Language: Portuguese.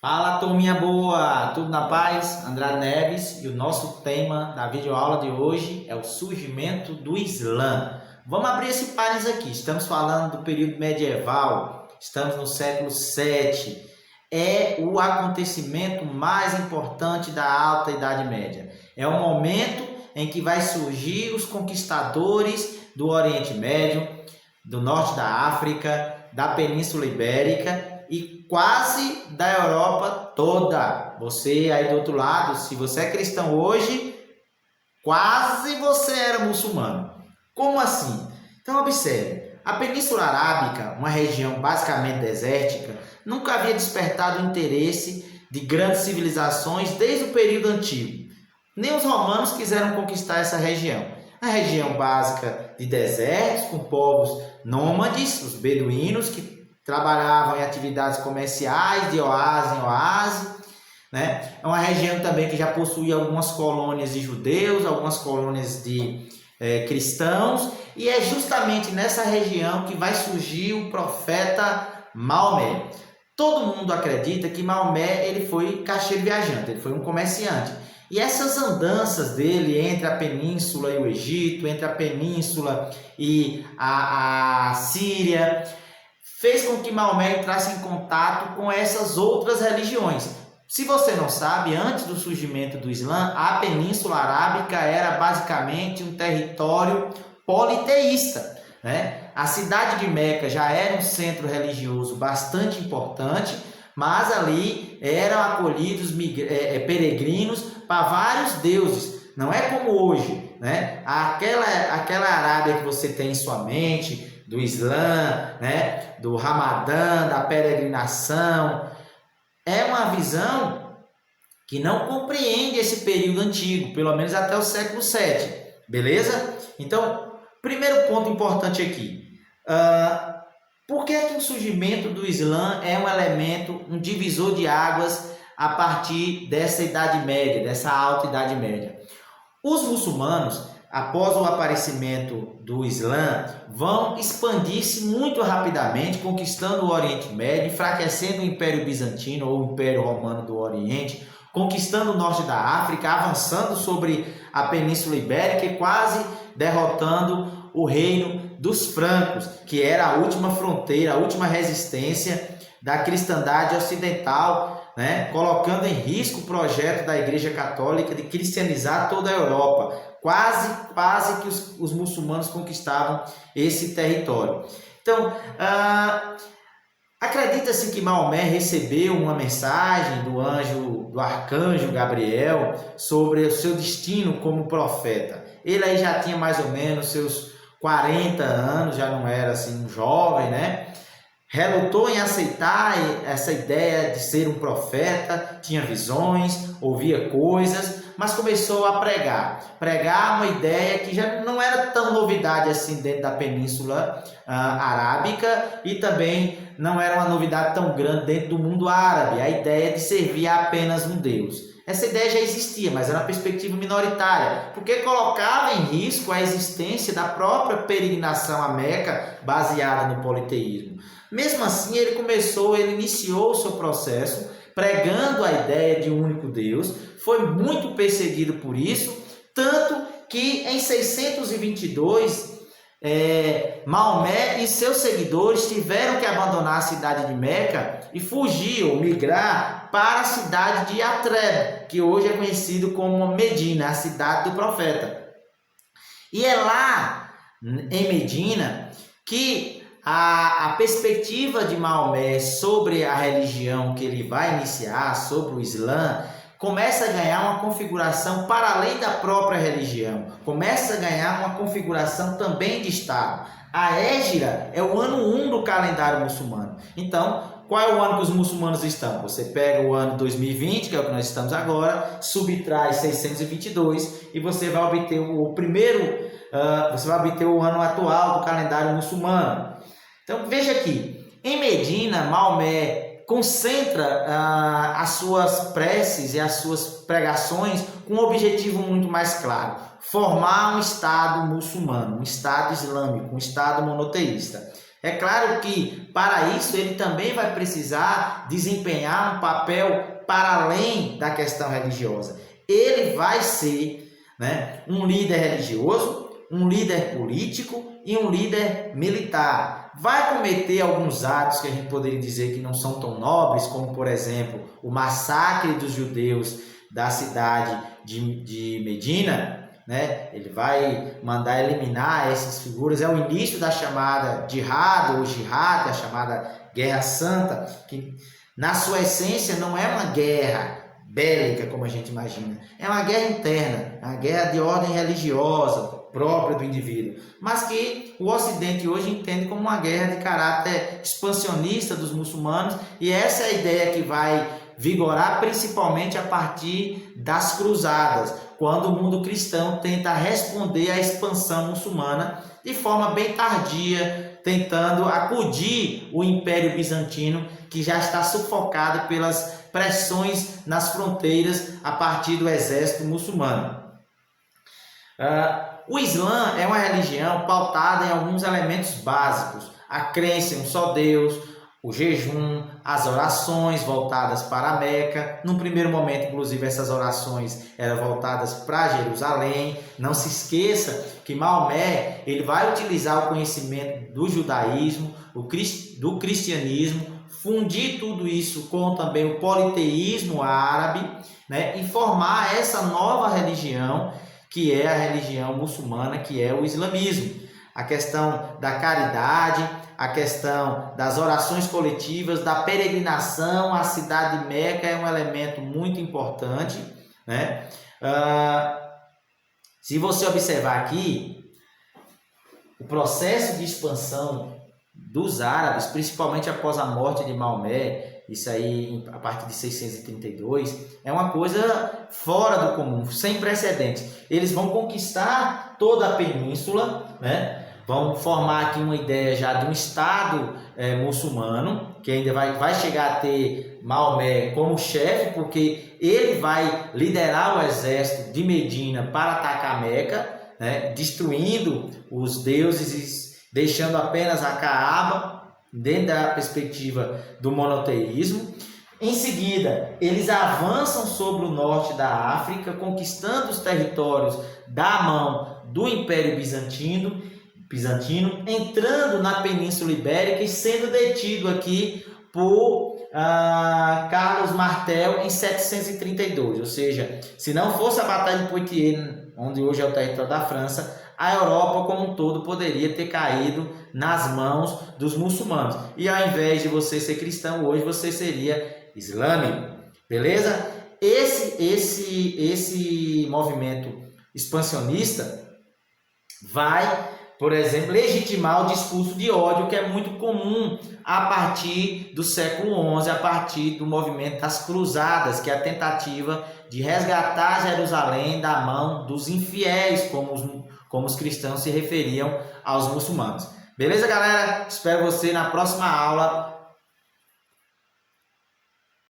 Fala, turminha boa! Tudo na paz? André Neves, e o nosso tema da videoaula de hoje é o surgimento do Islã. Vamos abrir esse parênteses aqui. Estamos falando do período medieval, estamos no século VII. É o acontecimento mais importante da Alta Idade Média. É o momento em que vai surgir os conquistadores do Oriente Médio, do norte da África, da Península Ibérica e quase da Europa toda. Você aí do outro lado, se você é cristão hoje, quase você era muçulmano. Como assim? Então observe, a Península Arábica, uma região basicamente desértica, nunca havia despertado o interesse de grandes civilizações desde o período antigo. Nem os romanos quiseram conquistar essa região. A região básica de desertos, com povos nômades, os beduínos, que trabalhavam em atividades comerciais de oásis em oásis, né? É uma região também que já possuía algumas colônias de judeus, algumas colônias de cristãos, e é justamente nessa região que vai surgir o profeta Maomé. Todo mundo acredita que Maomé ele foi caixeiro viajante, ele foi um comerciante. E essas andanças dele entre a península e o Egito, entre a península e a Síria, fez com que Maomé entrasse em contato com essas outras religiões. Se você não sabe, antes do surgimento do Islã, a Península Arábica era basicamente um território politeísta, né? A cidade de Meca já era um centro religioso bastante importante, mas ali eram acolhidos peregrinos para vários deuses. Não é como hoje, né? Aquela Arábia que você tem em sua mente, do Islã, né? Do Ramadã, da peregrinação, é uma visão que não compreende esse período antigo, pelo menos até o século VII, beleza? Então, primeiro ponto importante aqui, por que o surgimento do Islã é um elemento, um divisor de águas a partir dessa Idade Média, dessa Alta Idade Média? Os muçulmanos, após o aparecimento do Islã, vão expandir-se muito rapidamente, conquistando o Oriente Médio, enfraquecendo o Império Bizantino ou o Império Romano do Oriente, conquistando o norte da África, avançando sobre a Península Ibérica e quase derrotando o reino dos francos, que era a última fronteira, a última resistência da cristandade ocidental, né? Colocando em risco o projeto da Igreja Católica de cristianizar toda a Europa. Quase que os muçulmanos conquistavam esse território. Então, acredita-se que Maomé recebeu uma mensagem do arcanjo Gabriel sobre o seu destino como profeta. Ele aí já tinha mais ou menos seus 40 anos, já não era assim um jovem, né? Relutou em aceitar essa ideia de ser um profeta, tinha visões, ouvia coisas, mas começou a pregar uma ideia que já não era tão novidade assim dentro da Península Arábica, e também não era uma novidade tão grande dentro do mundo árabe, a ideia de servir a apenas um Deus. Essa ideia já existia, mas era uma perspectiva minoritária, porque colocava em risco a existência da própria peregrinação a Meca, baseada no politeísmo. Mesmo assim, ele iniciou o seu processo pregando a ideia de um único Deus, foi muito perseguido por isso, tanto que em 622, Maomé e seus seguidores tiveram que abandonar a cidade de Meca e fugir ou migrar para a cidade de Yatreb, que hoje é conhecido como Medina, a cidade do profeta. E é lá em Medina que a perspectiva de Maomé sobre a religião que ele vai iniciar, sobre o Islã, começa a ganhar uma configuração para além da própria religião, começa a ganhar uma configuração também de Estado. A Hégira é o ano 1 do calendário muçulmano. Então, qual é o ano que os muçulmanos estão? Você pega o ano 2020, que é o que nós estamos agora, subtrai 622 e você vai obter você vai obter o ano atual do calendário muçulmano. Então veja aqui, em Medina, Maomé concentra as suas preces e as suas pregações com um objetivo muito mais claro: formar um Estado muçulmano, um Estado islâmico, um Estado monoteísta. É claro que para isso ele também vai precisar desempenhar um papel para além da questão religiosa. Ele vai ser, né, um líder religioso, um líder político e um líder militar. Vai cometer alguns atos que a gente poderia dizer que não são tão nobres, como, por exemplo, o massacre dos judeus da cidade de Medina, né? Ele vai mandar eliminar essas figuras. É o início da chamada Jihad, ou Jihad, a chamada Guerra Santa, que na sua essência não é uma guerra bélica, como a gente imagina. É uma guerra interna, uma guerra de ordem religiosa, própria do indivíduo, mas que o Ocidente hoje entende como uma guerra de caráter expansionista dos muçulmanos, e essa é a ideia que vai vigorar principalmente a partir das cruzadas, quando o mundo cristão tenta responder à expansão muçulmana de forma bem tardia, tentando acudir o Império Bizantino, que já está sufocado pelas pressões nas fronteiras a partir do exército muçulmano. O Islã é uma religião pautada em alguns elementos básicos: a crença em um só Deus, o jejum, as orações voltadas para a Meca. No primeiro momento, inclusive, essas orações eram voltadas para Jerusalém. Não se esqueça que Maomé ele vai utilizar o conhecimento do judaísmo, do cristianismo, fundir tudo isso com também o politeísmo árabe, né, e formar essa nova religião, que é a religião muçulmana, que é o islamismo. A questão da caridade, a questão das orações coletivas, da peregrinação à cidade de Meca é um elemento muito importante, né? Se você observar aqui, o processo de expansão dos árabes, principalmente após a morte de Maomé, isso aí a partir de 632, é uma coisa fora do comum, sem precedentes. Eles vão conquistar toda a península, né? Vão formar aqui uma ideia já de um Estado muçulmano, que ainda vai chegar a ter Maomé como chefe, porque ele vai liderar o exército de Medina para atacar Meca, né? Destruindo os deuses e deixando apenas a Caaba, dentro da perspectiva do monoteísmo. Em seguida, eles avançam sobre o norte da África, conquistando os territórios da mão do Império Bizantino, entrando na Península Ibérica e sendo detido aqui por Carlos Martel em 732. Ou seja, se não fosse a Batalha de Poitiers, onde hoje é o território da França, a Europa como um todo poderia ter caído nas mãos dos muçulmanos. E ao invés de você ser cristão, hoje você seria islâmico. Beleza? Esse movimento expansionista vai, por exemplo, legitimar o discurso de ódio, que é muito comum a partir do século XI, a partir do movimento das cruzadas, que é a tentativa de resgatar Jerusalém da mão dos infiéis, como os cristãos se referiam aos muçulmanos. Beleza, galera? Espero você na próxima aula.